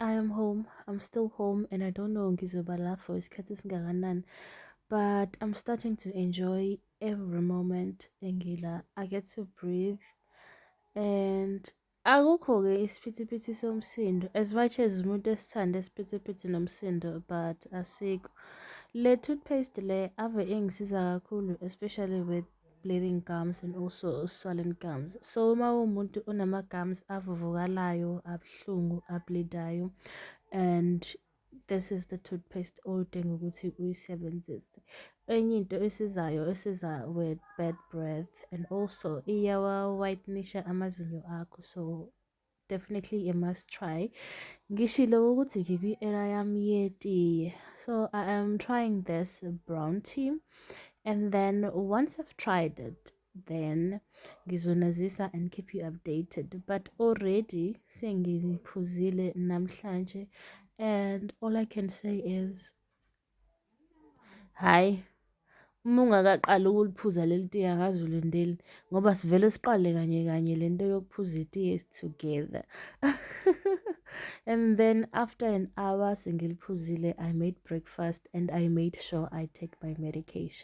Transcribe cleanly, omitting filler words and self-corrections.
I am home. I'm still home and I don't know ngizoba la for isikhathi esingakanani. But I'm starting to enjoy every moment engila. I get to breathe and akukho-ke isiphithiphithi somsindo as much as umuntu esithanda isiphithiphithi nomsindo but asikho. Le toothpaste le ave ingisiza kakhulu especially with bleeding gums and also swollen gums. So uma uwumuntu onama-gums avuvukalayo, abuhlungu, ableedayo and this is the toothpaste odinga ukuthi uyisebenzise. Enye into esizayo esiza with bad breath and also iyawa-whitenisha amazinyo akho, so definitely a must try. Ngishilo ukuthi ngikwi-era yami yetiye, so I am trying this brown tea and then once I've tried it then ngizonazisa and keep you updated, but already sengiphuzile namhlanje and all I can say is hayi, uma ungakaqali ukuliphuza leli tiye angazi ulindeni ngoba sivele siqale kanye kanye lento yokuphuza itiye together. And then after an hour sengiliphuzile, I made breakfast and I made sure I take my medication.